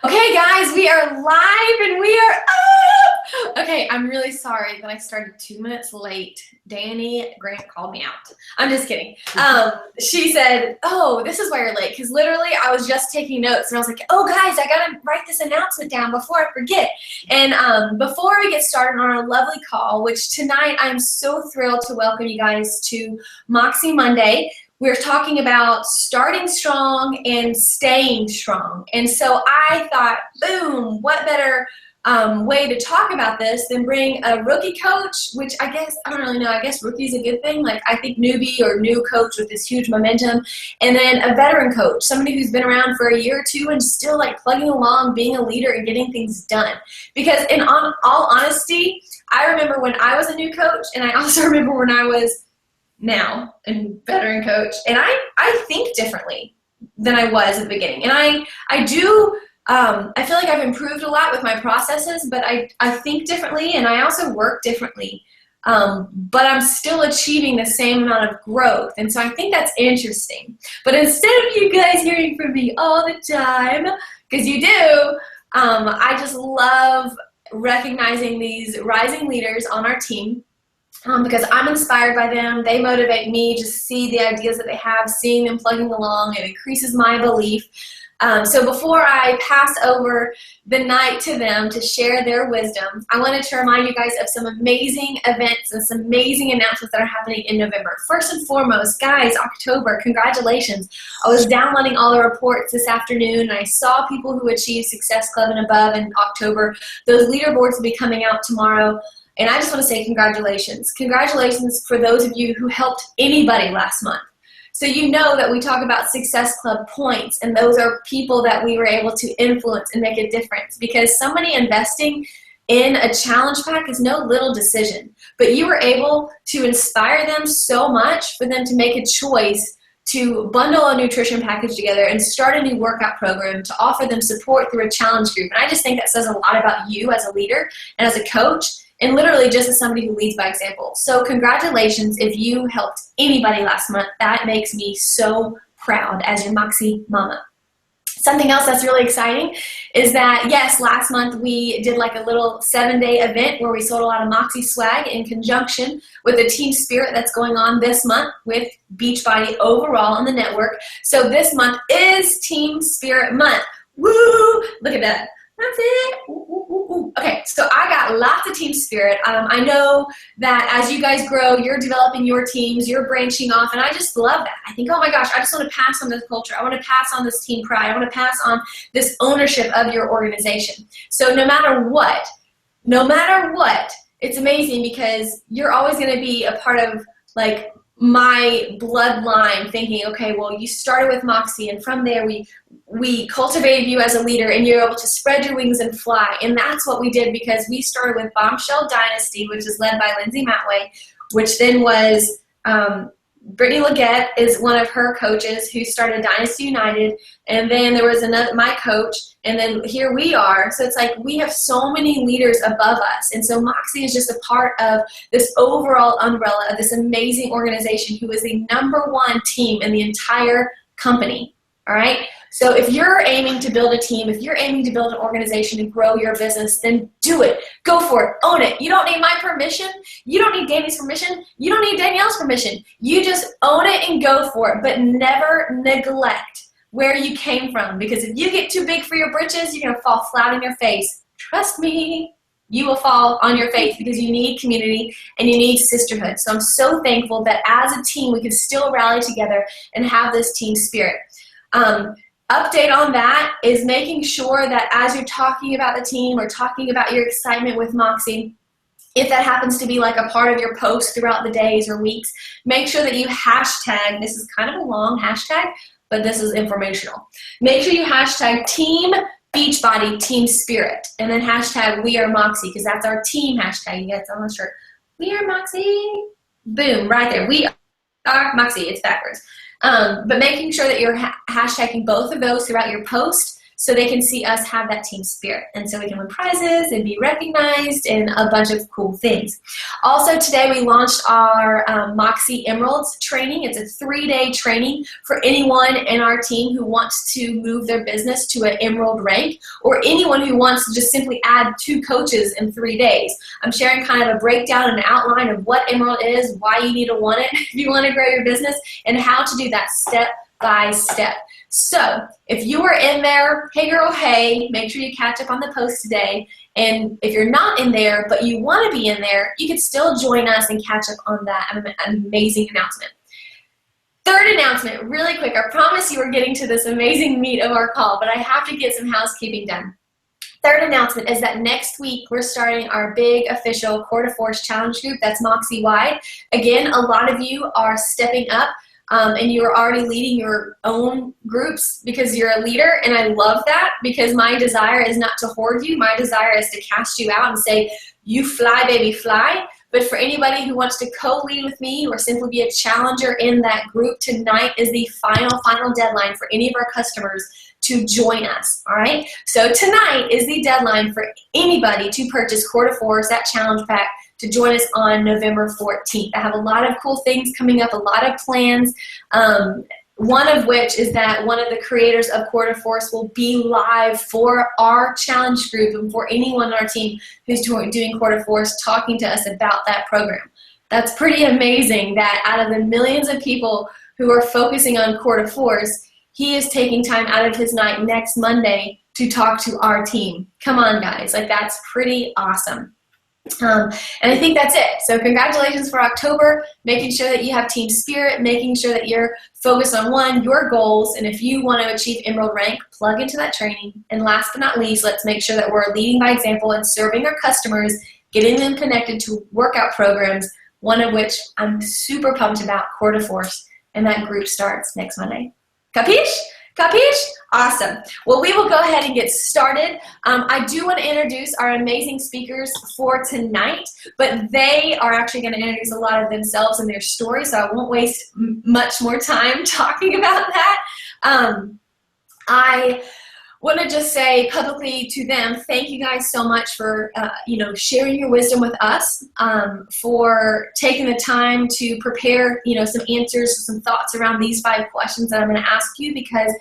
Okay, guys, we are live and we are up. Okay, I'm really sorry that I started 2 minutes late. Danny Grant called me out. I'm just kidding. She said, "Oh, this is why you're late," because literally I was just taking notes and I was like, "Oh, guys, I gotta write this announcement down before I forget." And before we get started on our lovely call, which tonight I'm so thrilled to welcome you guys to Moxie Monday. We're talking about starting strong and staying strong. And so I thought, boom, what better way to talk about this than bring a rookie coach, which I don't really know, I guess rookie's a good thing. Like I think newbie or new coach with this huge momentum, and then a veteran coach, somebody who's been around for a year or two and still like plugging along, being a leader and getting things done. Because in all honesty, I remember when I was a new coach, and I also remember when I was now and veteran coach, and I think differently than I was at the beginning, and I do I feel like I've improved a lot with my processes, but I think differently and I also work differently, but I'm still achieving the same amount of growth, and so I think that's interesting. But instead of you guys hearing from me all the time, because you do, I just love recognizing these rising leaders on our team, because I'm inspired by them. They motivate me to see the ideas that they have, seeing them plugging along. It increases my belief. So before I pass over the night to them to share their wisdom, I wanted to remind you guys of some amazing events and some amazing announcements that are happening in November. First and foremost, guys, October, congratulations. I was downloading all the reports this afternoon, and I saw people who achieved Success Club and above in October. Those leaderboards will be coming out tomorrow. And I just want to say congratulations. Congratulations for those of you who helped anybody last month. So you know that we talk about Success Club points, and those are people that we were able to influence and make a difference, because somebody investing in a challenge pack is no little decision. But you were able to inspire them so much for them to make a choice to bundle a nutrition package together and start a new workout program to offer them support through a challenge group. And I just think that says a lot about you as a leader and as a coach, and literally just as somebody who leads by example. So congratulations if you helped anybody last month. That makes me so proud as your Moxie mama. Something else that's really exciting is that, yes, last month we did like a little 7-day event where we sold a lot of Moxie swag in conjunction with the team spirit that's going on this month with Beachbody overall on the network. So this month is Team Spirit Month. Woo! Look at that. That's it. Ooh, ooh, ooh, ooh. Okay, so I got lots of team spirit. I know that as you guys grow, you're developing your teams, you're branching off, and I just love that. I think, oh my gosh, I just want to pass on this culture. I want to pass on this team pride. I want to pass on this ownership of your organization. So no matter what, it's amazing because you're always going to be a part of like my bloodline, thinking, okay, well, you started with Moxie, and from there we cultivated you as a leader, and you're able to spread your wings and fly. And that's what we did, because we started with Bombshell Dynasty, which is led by Lindsay Matway, which then was Brittany Leggett is one of her coaches who started Dynasty United, and then there was another, my coach, and then here we are. So it's like we have so many leaders above us, and so Moxie is just a part of this overall umbrella of this amazing organization who is the #1 team in the entire company. All right? So if you're aiming to build a team, if you're aiming to build an organization and grow your business, then do it. Go for it. Own it. You don't need my permission. You don't need Danny's permission. You don't need Danielle's permission. You just own it and go for it, but never neglect where you came from, because if you get too big for your britches, you're going to fall flat on your face. Trust me, you will fall on your face, because you need community and you need sisterhood. So I'm so thankful that as a team, we can still rally together and have this team spirit. Update on that is making sure that as you're talking about the team or talking about your excitement with Moxie, if that happens to be like a part of your post throughout the days or weeks, make sure that you hashtag, this is kind of a long hashtag, but this is informational. Make sure you hashtag Team Beachbody Team Spirit, and then hashtag We Are Moxie, because that's our team hashtag. You guys on the shirt. We are Moxie. Boom, right there. We are Moxie. It's backwards. But making sure that you're hashtagging both of those throughout your post so they can see us have that team spirit. And so we can win prizes and be recognized and a bunch of cool things. Also today we launched our Moxie Emeralds training. It's a 3-day training for anyone in our team who wants to move their business to an Emerald rank, or anyone who wants to just simply add 2 coaches in 3 days. I'm sharing kind of a breakdown and an outline of what Emerald is, why you need to want it if you want to grow your business, and how to do that step by step. So if you are in there, hey girl, hey, make sure you catch up on the post today. And if you're not in there, but you want to be in there, you can still join us and catch up on that amazing announcement. Third announcement, really quick. I promise you we're getting to this amazing meat of our call, but I have to get some housekeeping done. Third announcement is that next week we're starting our big official Core to Force Challenge group that's Moxie-wide. Again, a lot of you are stepping up. And you are already leading your own groups because you're a leader, and I love that, because my desire is not to hoard you. My desire is to cast you out and say, you fly, baby, fly. But for anybody who wants to co-lead with me or simply be a challenger in that group, tonight is the final deadline for any of our customers to join us, all right? So tonight is the deadline for anybody to purchase Core to Force, that challenge pack, to join us on November 14th. I have a lot of cool things coming up, a lot of plans, one of which is that one of the creators of Core to Force will be live for our challenge group and for anyone on our team who's doing Core to Force, talking to us about that program. That's pretty amazing that out of the millions of people who are focusing on Core to Force, he is taking time out of his night next Monday to talk to our team. Come on, guys. Like, that's pretty awesome. And I think that's it. So congratulations for October, making sure that you have team spirit, making sure that you're focused on your goals, and if you want to achieve Emerald rank, plug into that training. And last but not least, let's make sure that we're leading by example and serving our customers, getting them connected to workout programs, one of which I'm super pumped about, Core to Force, and that group starts next Monday. Capiche? Capiche? Awesome. Well, we will go ahead and get started. I do want to introduce our amazing speakers for tonight, but they are actually going to introduce a lot of themselves and their story, so I won't waste much more time talking about that. I want to just say publicly to them, thank you guys so much for sharing your wisdom with us, for taking the time to prepare some answers, some thoughts around these 5 questions that I'm going to ask you, because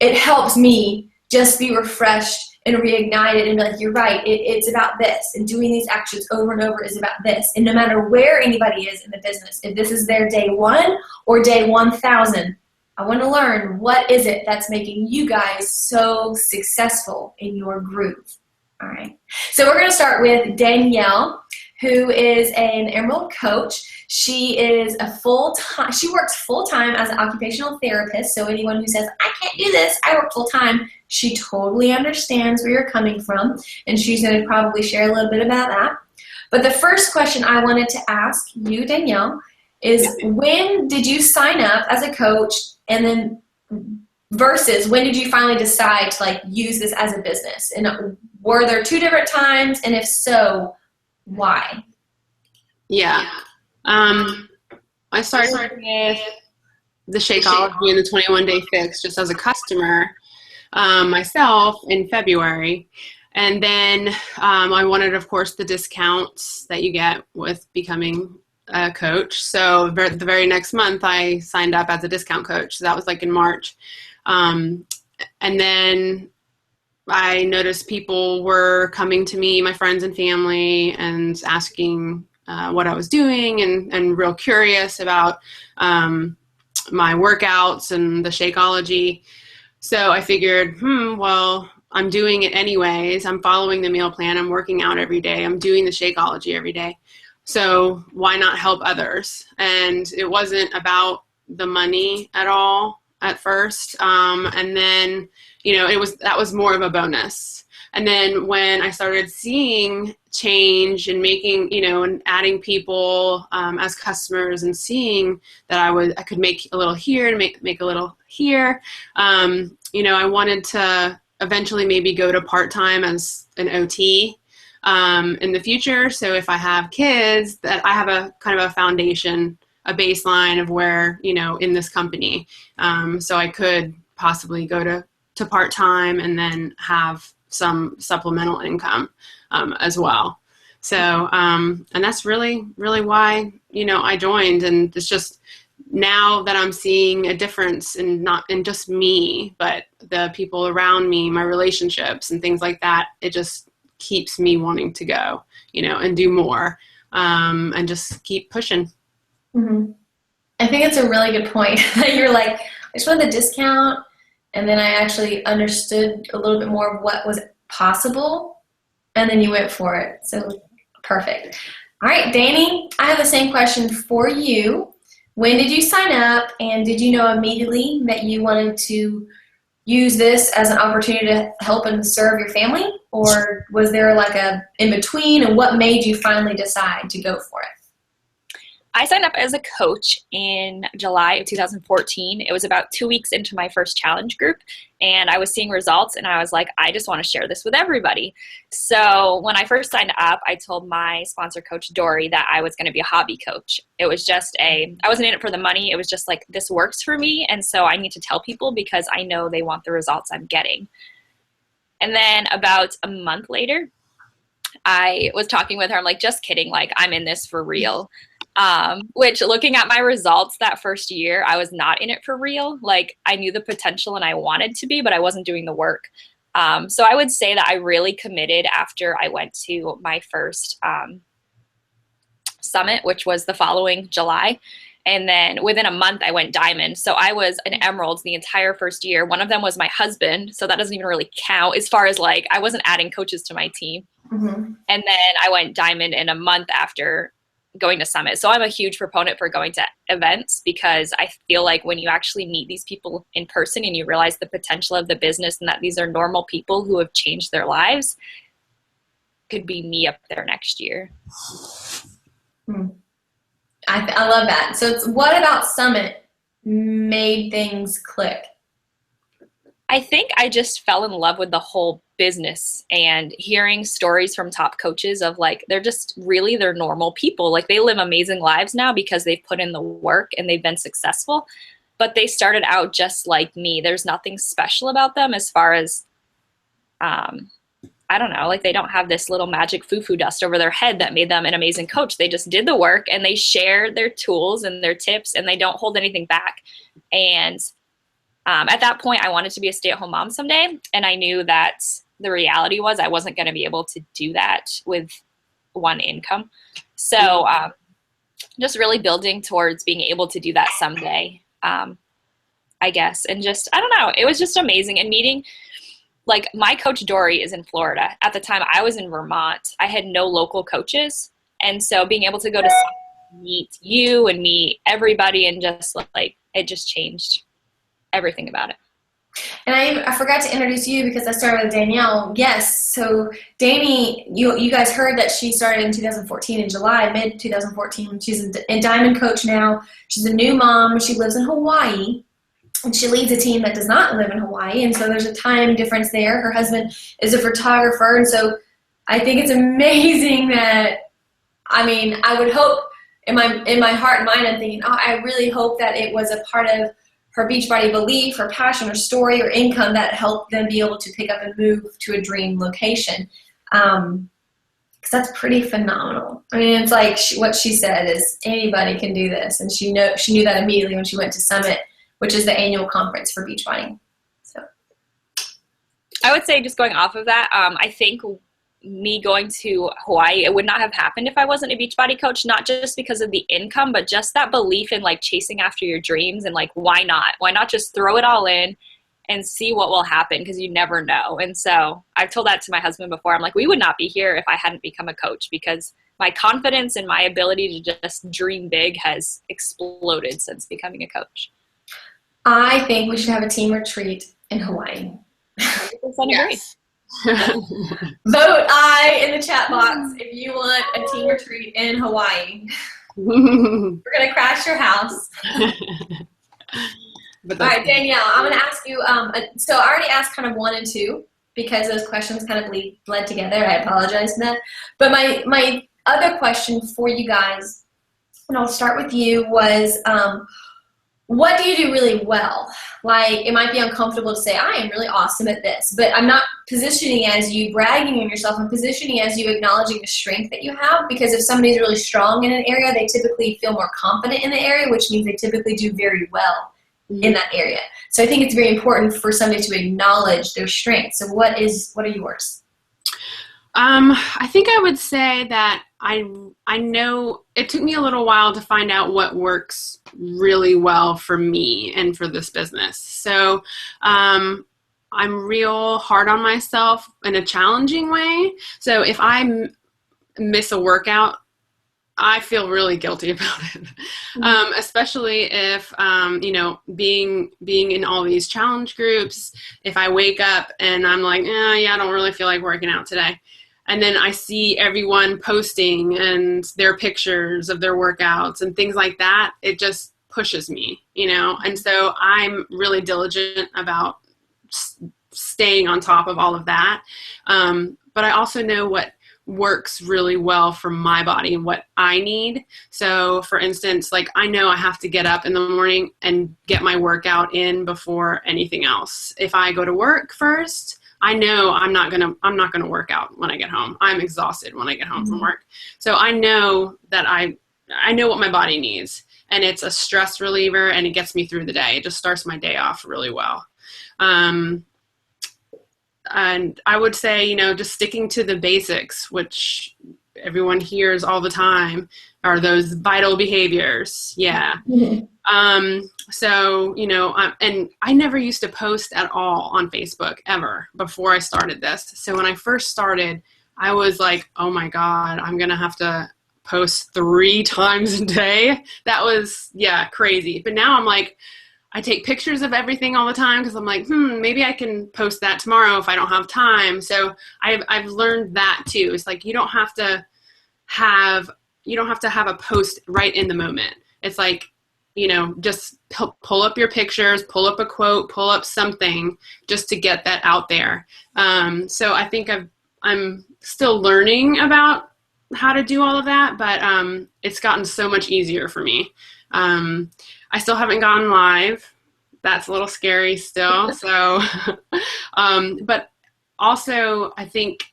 it helps me just be refreshed and reignited and be like, you're right, it's about this, and doing these actions over and over is about this. And no matter where anybody is in the business, if this is their day 1 or day 1,000, I want to learn, what is it that's making you guys so successful in your groove? All right. So we're going to start with Danielle, who is an Emerald coach. She is she works full-time as an occupational therapist. So anyone who says, I can't do this, I work full-time, she totally understands where you're coming from. And she's going to probably share a little bit about that. But the first question I wanted to ask you, Danielle, is when did you sign up as a coach, and then versus when did you finally decide to use this as a business? And were there 2 different times? And if so, why? Yeah. I started with the Shakeology and the 21-day fix just as a customer myself in February. And then I wanted, of course, the discounts that you get with becoming a coach. So the very next month I signed up as a discount coach. So that was in March. And then I noticed people were coming to me, my friends and family, and asking what I was doing, and real curious about my workouts and the Shakeology. So I figured, well, I'm doing it anyways. I'm following the meal plan. I'm working out every day. I'm doing the Shakeology every day. So why not help others? And it wasn't about the money at all at first. And then, that was more of a bonus. And then when I started seeing change and making, and adding people as customers, and seeing that I could make a little here and make a little here, I wanted to eventually maybe go to part-time as an OT in the future. So if I have kids, that I have a kind of a foundation, a baseline of where, in this company. So I could possibly go to to part-time and then have some supplemental income as well. So, and that's really, really why, I joined. And it's just now that I'm seeing a difference in not in just me, but the people around me, my relationships and things like that, it just keeps me wanting to go, and do more, and just keep pushing. Mm-hmm. I think it's a really good point that you're like, I just want the discount. And then I actually understood a little bit more of what was possible. And then you went for it. So perfect. All right, Danny, I have the same question for you. When did you sign up, and did you know immediately that you wanted to use this as an opportunity to help and serve your family? Or was there like a in between, and what made you finally decide to go for it? I signed up as a coach in July of 2014. It was about 2 weeks into my first challenge group, and I was seeing results, and I was like, I just want to share this with everybody. So when I first signed up, I told my sponsor coach, Dory, that I was going to be a hobby coach. It was just I wasn't in it for the money. It was just like, this works for me, and so I need to tell people because I know they want the results I'm getting. And then about a month later, I was talking with her. I'm like, just kidding. Like, I'm in this for real. Which, looking at my results that first year, I was not in it for real. Like, I knew the potential and I wanted to be, but I wasn't doing the work. So I would say that I really committed after I went to my first summit, which was the following July. And then within a month, I went diamond. So I was an emerald the entire first year. One of them was my husband. So that doesn't even really count as far as like, I wasn't adding coaches to my team. Mm-hmm. And then I went diamond in a month after going to summit. So I'm a huge proponent for going to events, because I feel like when you actually meet these people in person and you realize the potential of the business and that these are normal people who have changed their lives, could be me up there next year. I love that. So what about summit made things click? I think I just fell in love with the whole business and hearing stories from top coaches of like, they're normal people. Like, they live amazing lives now because they've put in the work and they've been successful, but they started out just like me. There's nothing special about them as far as, I don't know, like they don't have this little magic foo-foo dust over their head that made them an amazing coach. They just did the work and they share their tools and their tips and they don't hold anything back. And at that point, I wanted to be a stay-at-home mom someday, and I knew that the reality was I wasn't going to be able to do that with one income. So just really building towards being able to do that someday, I guess. And just, I don't know, it was just amazing. And meeting, like, my coach Dory is in Florida. At the time, I was in Vermont. I had no local coaches. And so being able to go to meet you and meet everybody and just like, it just changed everything about it. And I forgot to introduce you because I started with Danielle. Yes, so Danny, you guys heard that she started in 2014 in July, mid-2014. She's a diamond coach now. She's a new mom. She lives in Hawaii, and she leads a team that does not live in Hawaii, and so there's a time difference there. Her husband is a photographer, and so I think it's amazing that, I mean, I would hope in my heart and mind, I'm thinking, I really hope that it was a part of her Beachbody belief, her passion, her story, or income that helped them be able to pick up and move to a dream location. Because that's pretty phenomenal. I mean, it's like what she said is anybody can do this, and she knew that immediately when she went to Summit, which is the annual conference for Beachbody. So, I would say, just going off of that, I think me going to Hawaii, it would not have happened if I wasn't a Beachbody coach, not just because of the income, but just that belief in like chasing after your dreams and like, why not? Why not just throw it all in and see what will happen? Because you never know. And so I've told that to my husband before. I'm like, we would not be here if I hadn't become a coach, because my confidence and my ability to just dream big has exploded since becoming a coach. I think we should have a team retreat in Hawaii. 100% yes. Vote I in the chat box if you want a team retreat in Hawaii. We're going to crash your house. All right, Danielle, I'm going to ask you, so I already asked kind of 1 and 2 because those questions kind of bled together. I apologize for that. But my other question for you guys, and I'll start with you, was what do you do really well? Like, it might be uncomfortable to say, I am really awesome at this, but I'm not positioning as you bragging on yourself. I'm positioning as you acknowledging the strength that you have, because if somebody's really strong in an area, they typically feel more confident in the area, which means they typically do very well in that area. So I think it's very important for somebody to acknowledge their strengths. So what are yours? I think I would say that I know it took me a little while to find out what works really well for me and for this business. So I'm real hard on myself in a challenging way. So if I miss a workout, I feel really guilty about it, especially if, being in all these challenge groups, if I wake up and I'm like, I don't really feel like working out today. And then I see everyone posting and their pictures of their workouts and things like that. It just pushes me, And so I'm really diligent about staying on top of all of that. But I also know what works really well for my body and what I need. So for instance, like I know I have to get up in the morning and get my workout in before anything else. If I go to work first, I know I'm not gonna work out when I get home. I'm exhausted when I get home from work. So I know that I know what my body needs, and it's a stress reliever, and it gets me through the day. It just starts my day off really well. And I would say, just sticking to the basics, which everyone hears all the time, are those vital behaviors. Yeah. So, and I never used to post at all on Facebook ever before I started this. So when I first started, I was like, oh my God, I'm going to have to post 3 times a day. That was, crazy. But now I'm like, I take pictures of everything all the time because I'm like, maybe I can post that tomorrow if I don't have time. So I've learned that too. It's like, you don't have to have a post right in the moment. It's like, just pull up your pictures, pull up a quote, pull up something just to get that out there. So I think I'm still learning about how to do all of that, but it's gotten so much easier for me. I still haven't gone live. That's a little scary still. So, but also I think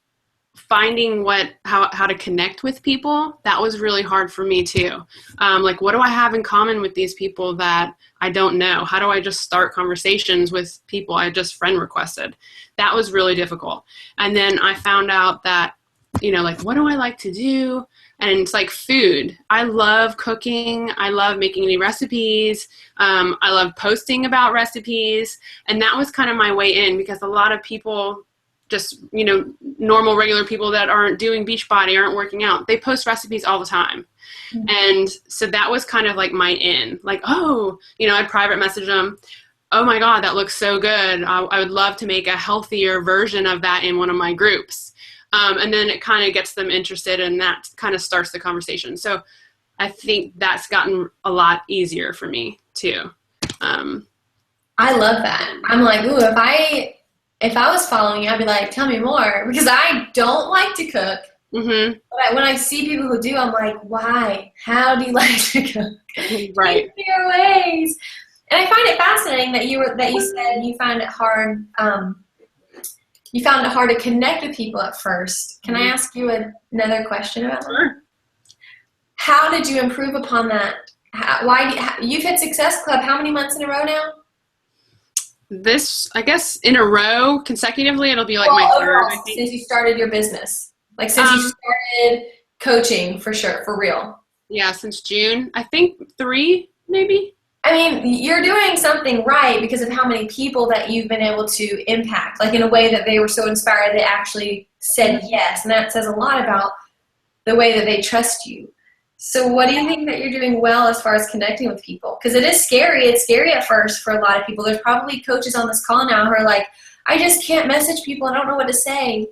finding how to connect with people, that was really hard for me too. Like, what do I have in common with these people that I don't know? How do I just start conversations with people I just friend requested? That was really difficult. And then I found out that, like, what do I like to do? And it's like food. I love cooking. I love making new recipes. I love posting about recipes. And that was kind of my way in, because a lot of people, just, normal, regular people that aren't doing Beachbody, aren't working out, they post recipes all the time. And so that was kind of like my in. Like, I'd private message them. Oh my God, that looks so good. I would love to make a healthier version of that in one of my groups. And then it kind of gets them interested, and that kind of starts the conversation. So I think that's gotten a lot easier for me too. I love that. I'm like, ooh, if I was following you, I'd be like, tell me more, because I don't like to cook. But when I see people who do, I'm like, why? How do you like to cook? Right. Give me your ways. And I find it fascinating that you said you found it hard. You found it hard to connect with people at first. Can I ask you another question about that? How did you improve upon that? You've hit Success Club how many months in a row now? This, I guess, in a row consecutively, it'll be like my third. I think. Since you started your business, like since you started coaching for sure, for real. Yeah, since June. I think 3, maybe. I mean, you're doing something right because of how many people that you've been able to impact, like in a way that they were so inspired they actually said yes. And that says a lot about the way that they trust you. So what do you think that you're doing well as far as connecting with people? Because it is scary. It's scary at first for a lot of people. There's probably coaches on this call now who are like, I just can't message people. I don't know what to say.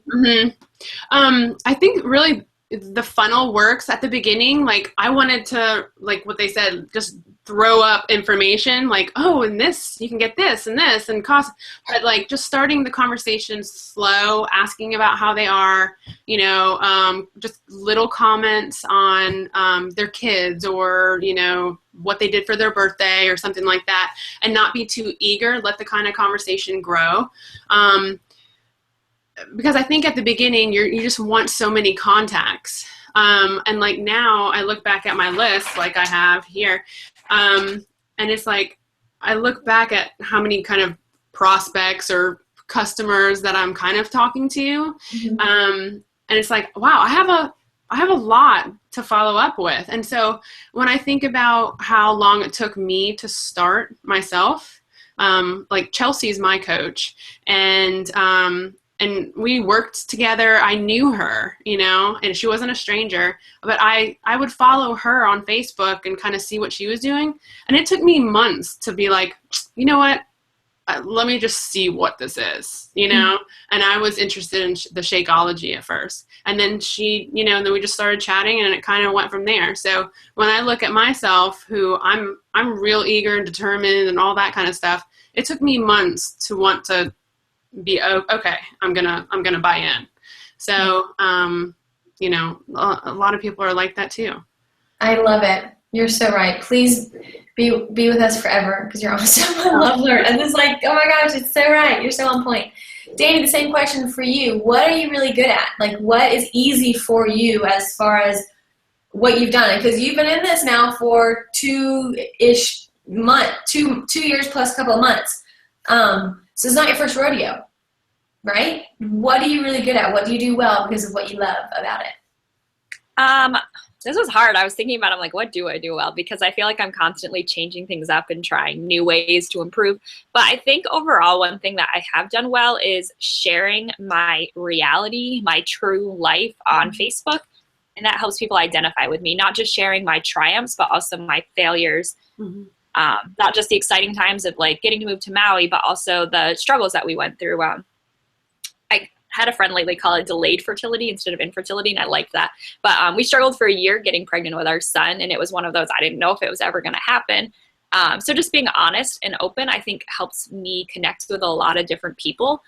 I think really the funnel works at the beginning. Like I wanted to, like what they said, just throw up information like, oh, and this, you can get this and cost, but like just starting the conversation slow, asking about how they are, you know, just little comments on their kids or, you know, what they did for their birthday or something like that, and not be too eager, let the kind of conversation grow. Because I think at the beginning, you just want so many contacts. And like now I look back at my list like I have here, and it's like, I look back at how many kind of prospects or customers that I'm kind of talking to. Mm-hmm. And it's like, wow, I have a lot to follow up with. And so when I think about how long it took me to start myself, like Chelsea's my coach, and we worked together. I knew her, you know, and she wasn't a stranger, but I would follow her on Facebook and kind of see what she was doing. And it took me months to be like, you know what, let me just see what this is, you know? And I was interested in the Shakeology at first. And then she, you know, then we just started chatting and it kind of went from there. So when I look at myself, who I'm real eager and determined and all that kind of stuff, it took me months to want to be, okay, I'm gonna buy in. So, you know, a lot of people are like that too. I love it. You're so right. Please be with us forever, because you're awesome. I love her. And it's like, oh my gosh, it's so right. You're so on point. Danny, the same question for you. What are you really good at? Like, what is easy for you as far as what you've done? Because you've been in this now for 2-ish months, 2 years plus a couple of months. So it's not your first rodeo, right? What are you really good at? What do you do well because of what you love about it? This was hard. I was thinking about, I'm like, what do I do well? Because I feel like I'm constantly changing things up and trying new ways to improve. But I think overall, one thing that I have done well is sharing my reality, my true life on Facebook. And that helps people identify with me, not just sharing my triumphs, but also my failures. Mm-hmm. Not just the exciting times of like getting to move to Maui, but also the struggles that we went through. I had a friend lately call it delayed fertility instead of infertility, and I liked that. But we struggled for a year getting pregnant with our son, and it was one of those, I didn't know if it was ever going to happen. So just being honest and open, I think, helps me connect with a lot of different people,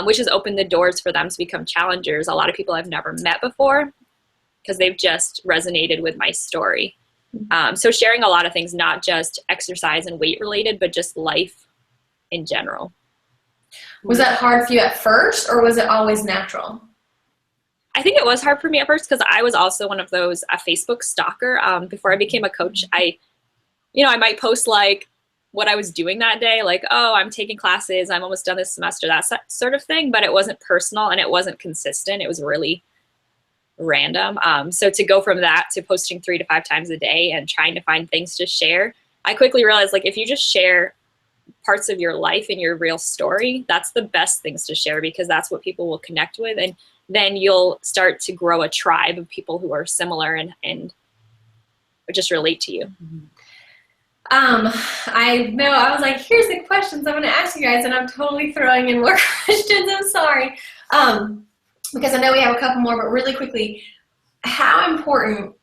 which has opened the doors for them to become challengers. A lot of people I've never met before because they've just resonated with my story. So sharing a lot of things, not just exercise and weight related, but just life in general. Was that hard for you at first, or was it always natural? I think it was hard for me at first because I was also one of those, a Facebook stalker. Before I became a coach, I might post like what I was doing that day, like, oh, I'm taking classes, I'm almost done this semester, that sort of thing. But it wasn't personal and it wasn't consistent. It was really random. So to go from that to posting 3 to 5 times a day and trying to find things to share, I quickly realized, like, if you just share parts of your life and your real story, that's the best things to share, because that's what people will connect with. And then you'll start to grow a tribe of people who are similar and just relate to you. I know, I was like, here's the questions I'm going to ask you guys, and I'm totally throwing in more questions. I'm sorry. Because I know we have a couple more, but really quickly, how important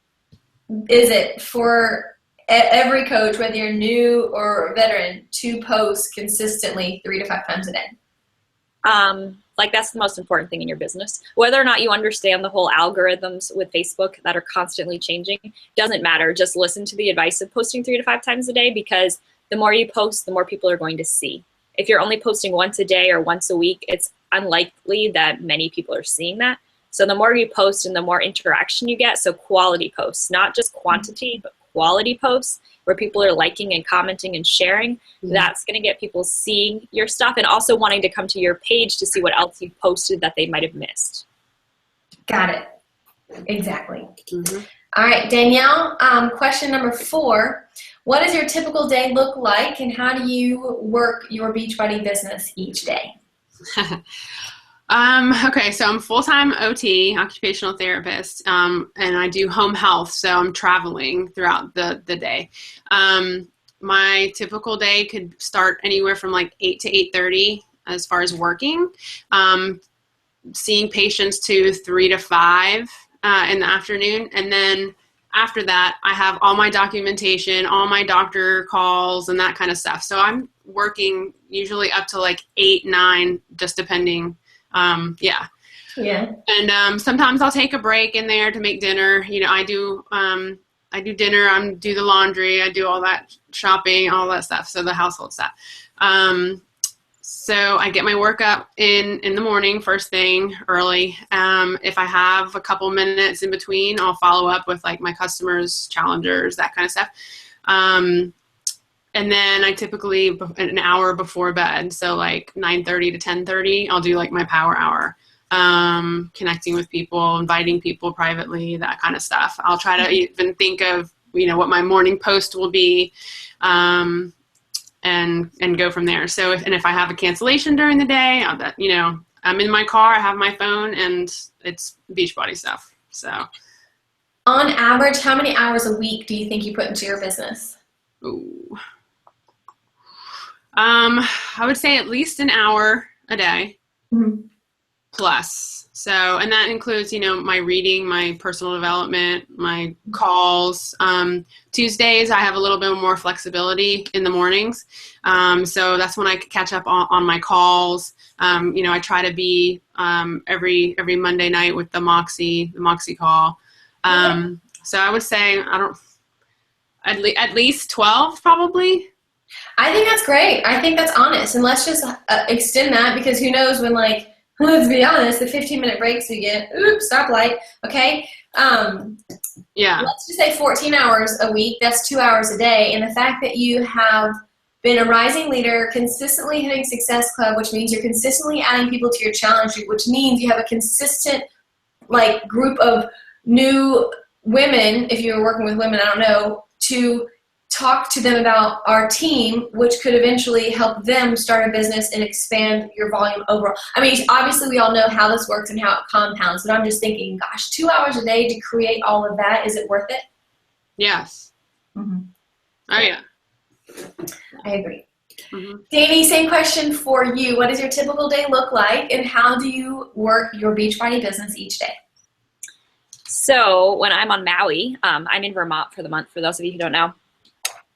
is it for every coach, whether you're new or veteran, to post consistently 3 to 5 times a day? Like, that's the most important thing in your business. Whether or not you understand the whole algorithms with Facebook that are constantly changing, doesn't matter. Just listen to the advice of posting 3 to 5 times a day, because the more you post, the more people are going to see. If you're only posting once a day or once a week, it's unlikely that many people are seeing that. So the more you post and the more interaction you get, so quality posts, not just quantity, but quality posts where people are liking and commenting and sharing, that's going to get people seeing your stuff and also wanting to come to your page to see what else you've posted that they might have missed. Got it. Exactly. Mm-hmm. All right, Danielle, question number 4. What does your typical day look like, and how do you work your Beachbody business each day? Okay, so I'm full-time OT, occupational therapist, and I do home health, so I'm traveling throughout the day. My typical day could start anywhere from like 8 to 8:30 as far as working, seeing patients to 3 to 5, in the afternoon. And then after that, I have all my documentation, all my doctor calls and that kind of stuff. So I'm working usually up to like 8, 9, just depending. Yeah. And sometimes I'll take a break in there to make dinner. You know, I do dinner, I do the laundry, I do all that shopping, all that stuff. So the household stuff. So I get my workout in the morning, first thing, early. If I have a couple minutes in between, I'll follow up with like my customers, challengers, that kind of stuff. And then I typically an hour before bed, so like 9:30 to 10:30, I'll do like my power hour, connecting with people, inviting people privately, that kind of stuff. I'll try to even think of, you know, what my morning post will be. And go from there. So if I have a cancellation during the day, you know, I'm in my car, I have my phone, and it's Beachbody stuff. So, on average, how many hours a week do you think you put into your business? Ooh. I would say at least an hour a day, plus. So, and that includes, you know, my reading, my personal development, my calls. Tuesdays, I have a little bit more flexibility in the mornings. So that's when I catch up on my calls. You know, I try to be every Monday night with the Moxie call. So I would say, at least 12 probably. I think that's great. I think that's honest. And let's just extend that, because who knows when, like, let's be honest, the 15-minute breaks we get, oops, stoplight, okay? Yeah. Let's just say 14 hours a week. That's 2 hours a day. And the fact that you have been a rising leader, consistently hitting Success Club, which means you're consistently adding people to your challenge group, which means you have a consistent, like, group of new women, if you're working with women, I don't know, to talk to them about our team, which could eventually help them start a business and expand your volume overall. I mean, obviously we all know how this works and how it compounds, but I'm just thinking, gosh, 2 hours a day to create all of that, is it worth it? Yes. Oh yeah. I agree. Danny, same question for you. What does your typical day look like, and how do you work your Beachbody business each day? So when I'm on Maui, I'm in Vermont for the month, for those of you who don't know.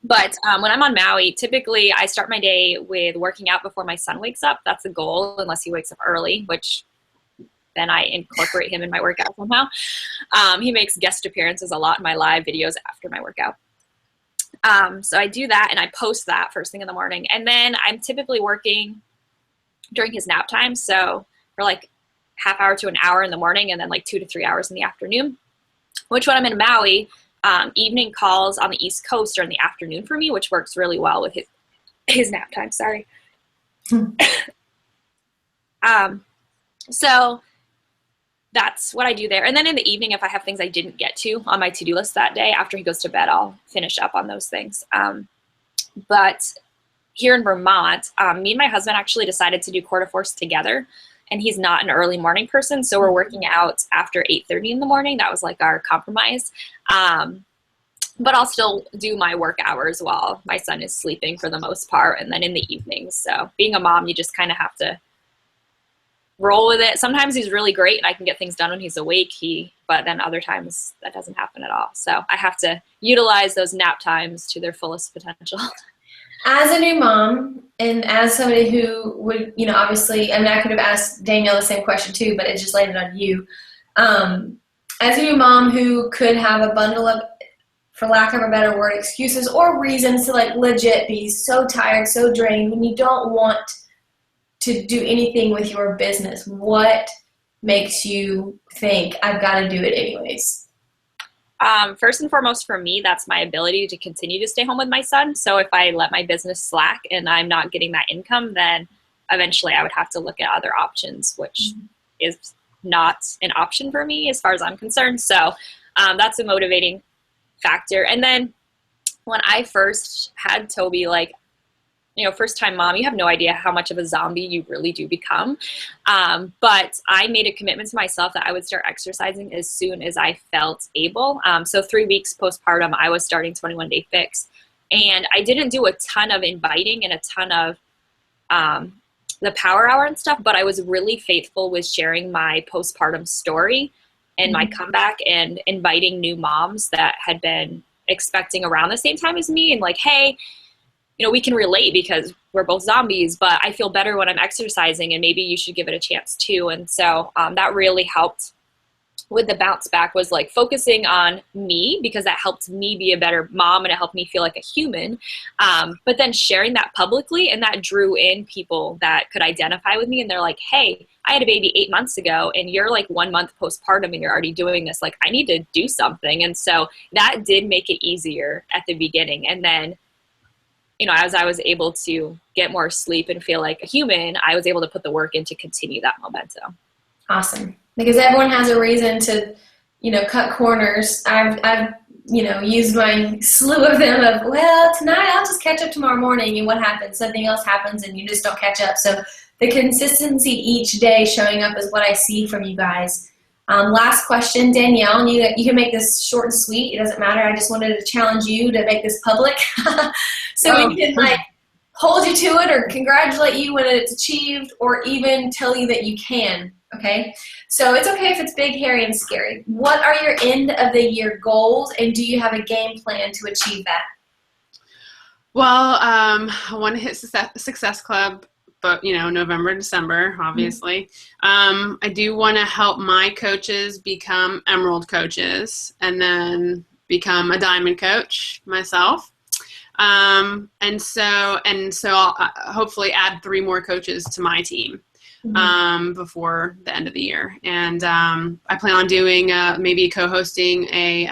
But when I'm on Maui, typically I start my day with working out before my son wakes up. That's the goal, unless he wakes up early, which then I incorporate him in my workout somehow. He makes guest appearances a lot in my live videos after my workout. So I do that, and I post that first thing in the morning. And then I'm typically working during his nap time, so for like half hour to an hour in the morning, and then like 2 to 3 hours in the afternoon, which when I'm in Maui, evening calls on the East Coast are in the afternoon for me, which works really well with his nap time. Sorry. So that's what I do there. And then in the evening, if I have things I didn't get to on my to-do list that day, after he goes to bed, I'll finish up on those things. But here in Vermont, me and my husband actually decided to do quarter force together. And he's not an early morning person, so we're working out after 8:30 in the morning. That was like our compromise. But I'll still do my work hours while my son is sleeping for the most part, and then in the evenings. So being a mom, you just kind of have to roll with it. Sometimes he's really great and I can get things done when he's awake, but then other times that doesn't happen at all. So I have to utilize those nap times to their fullest potential. As a new mom, and as somebody who would, you know, obviously, I mean, I could have asked Danielle the same question too, but it just landed on you. As a new mom who could have a bundle of, for lack of a better word, excuses or reasons to like legit be so tired, so drained, when you don't want to do anything with your business, what makes you think, I've got to do it anyways? First and foremost for me, that's my ability to continue to stay home with my son. So if I let my business slack and I'm not getting that income, then eventually I would have to look at other options, which is not an option for me as far as I'm concerned. So that's a motivating factor. And then when I first had Toby, like, you know, first time mom, you have no idea how much of a zombie you really do become. But I made a commitment to myself that I would start exercising as soon as I felt able. So 3 weeks postpartum, I was starting 21 Day Fix. And I didn't do a ton of inviting and a ton of the power hour and stuff, but I was really faithful with sharing my postpartum story in my comeback and inviting new moms that had been expecting around the same time as me and like, hey, you know, we can relate because we're both zombies, but I feel better when I'm exercising and maybe you should give it a chance too. And so that really helped with the bounce back, was like focusing on me because that helped me be a better mom and it helped me feel like a human. But then sharing that publicly, and that drew in people that could identify with me, and they're like, hey, I had a baby 8 months ago and you're like 1 month postpartum and you're already doing this. Like, I need to do something. And so that did make it easier at the beginning. And then, you know, as I was able to get more sleep and feel like a human, I was able to put the work in to continue that momentum. Awesome. Because everyone has a reason to, you know, cut corners. I've you know, used my slew of them of, well, tonight I'll just catch up tomorrow morning, and what happens? Something else happens and you just don't catch up. So the consistency each day showing up is what I see from you guys. Last question, Danielle, and you can make this short and sweet. It doesn't matter. I just wanted to challenge you to make this public so we can like hold you to it or congratulate you when it's achieved or even tell you that you can. Okay, so it's okay if it's big, hairy, and scary. What are your end of the year goals, and do you have a game plan to achieve that? Well, I want to hit Success Club, but you know, November, December, obviously. I do want to help my coaches become Emerald coaches, and then become a Diamond coach myself. And so I'll hopefully add 3 more coaches to my team before the end of the year. And I plan on doing maybe co-hosting a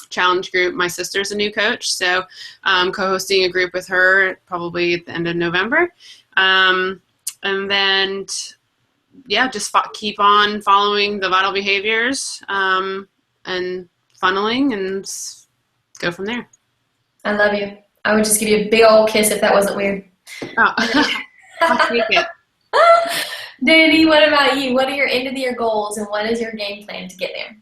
challenge group. My sister's a new coach, so co-hosting a group with her probably at the end of November. And then, yeah, just keep on following the vital behaviors and funneling and go from there. I love you. I would just give you a big old kiss if that wasn't weird. Oh, I'll take it. Danny, what about you? What are your end of the year goals, and what is your game plan to get there?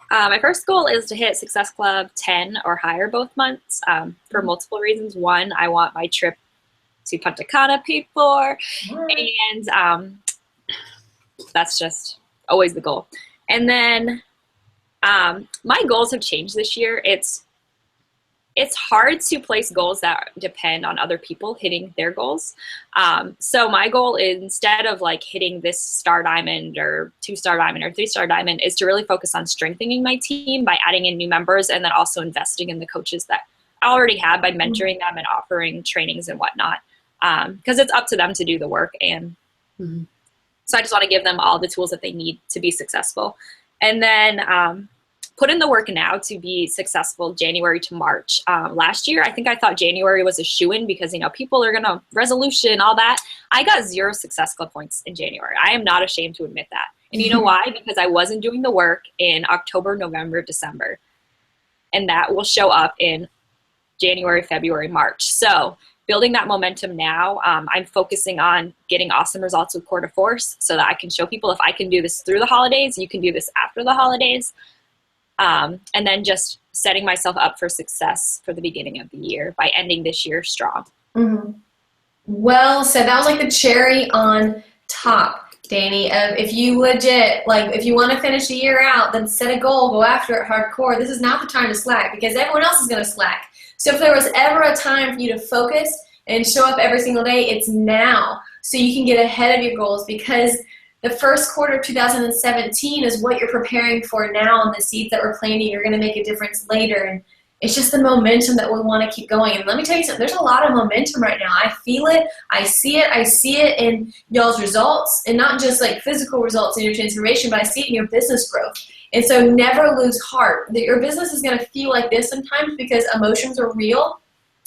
My first goal is to hit Success Club 10 or higher both months for multiple reasons. One, I want my trip to Punta Cana paid for, and that's just always the goal. And then my goals have changed this year. It's hard to place goals that depend on other people hitting their goals. So my goal is, instead of like hitting this star diamond or 2-star diamond or 3-star diamond, is to really focus on strengthening my team by adding in new members, and then also investing in the coaches that I already have by mentoring them and offering trainings and whatnot. Because it's up to them to do the work. And so I just want to give them all the tools that they need to be successful. And then put in the work now to be successful January to March. Last year, I think I thought January was a shoo-in because, you know, people are going to resolution, all that. I got 0 Success Club points in January. I am not ashamed to admit that. And you know why? Because I wasn't doing the work in October, November, December. And that will show up in January, February, March. So building that momentum now, I'm focusing on getting awesome results with Core to Force so that I can show people, if I can do this through the holidays, you can do this after the holidays. And then just setting myself up for success for the beginning of the year by ending this year strong. Well said. That was like the cherry on top, Danny, of if you legit, like if you want to finish the year out, then set a goal, go after it hardcore. This is not the time to slack because everyone else is going to slack. So if there was ever a time for you to focus and show up every single day, it's now, so you can get ahead of your goals, because the first quarter of 2017 is what you're preparing for now, and the seeds that we're planting are going to make a difference later. And it's just the momentum that we want to keep going. And let me tell you something, there's a lot of momentum right now. I feel it, I see it in y'all's results, and not just like physical results in your transformation, but I see it in your business growth. And so never lose heart. That your business is going to feel like this sometimes because emotions are real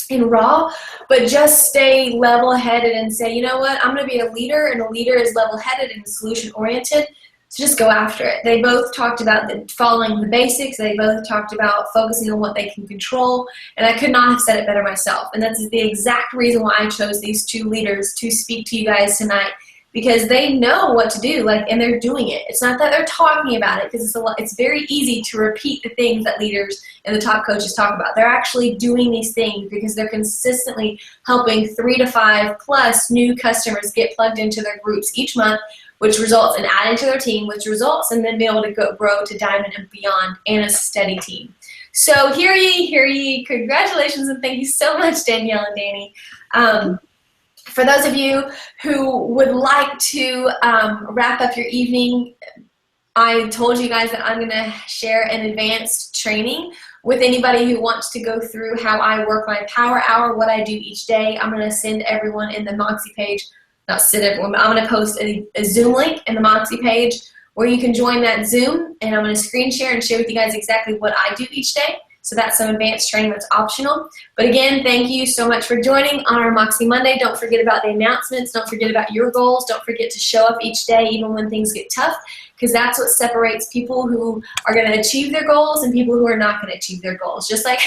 and raw, but just stay level-headed and say, you know what, I'm going to be a leader, and a leader is level-headed and solution-oriented, so just go after it. They both talked about following the basics. They both talked about focusing on what they can control, and I could not have said it better myself. And that's the exact reason why I chose these 2 leaders to speak to you guys tonight, because they know what to do, like, and they're doing it. It's not that they're talking about it, because it's very easy to repeat the things that leaders and the top coaches talk about. They're actually doing these things because they're consistently helping 3 to 5 plus new customers get plugged into their groups each month, which results in adding to their team, which results in them being able to grow to diamond and beyond, and a steady team. So hear ye, congratulations, and thank you so much, Danielle and Danny. For those of you who would like to wrap up your evening, I told you guys that I'm going to share an advanced training with anybody who wants to go through how I work my power hour, what I do each day. I'm going to send everyone in the Moxie page, not send everyone, but I'm going to post a Zoom link in the Moxie page where you can join that Zoom, and I'm going to screen share and share with you guys exactly what I do each day. So that's some advanced training that's optional. But again, thank you so much for joining on our Moxie Monday. Don't forget about the announcements. Don't forget about your goals. Don't forget to show up each day even when things get tough, because that's what separates people who are going to achieve their goals and people who are not going to achieve their goals. Just like,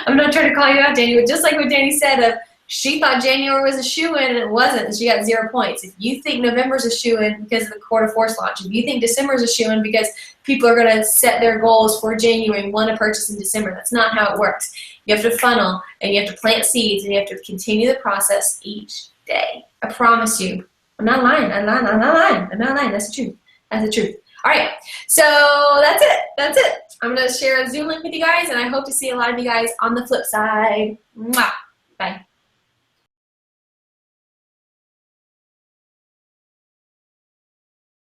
I'm not trying to call you out, Danny, but just like what Danny said, she thought January was a shoo-in and it wasn't, and she got 0 points. If you think November's a shoo-in because of the quarter force launch, if you think December's a shoo-in because people are going to set their goals for January and want to purchase in December, that's not how it works. You have to funnel, and you have to plant seeds, and you have to continue the process each day. I promise you. I'm not lying. I'm not lying. That's the truth. That's the truth. All right. So that's it. I'm going to share a Zoom link with you guys, and I hope to see a lot of you guys on the flip side. Mwah. Bye.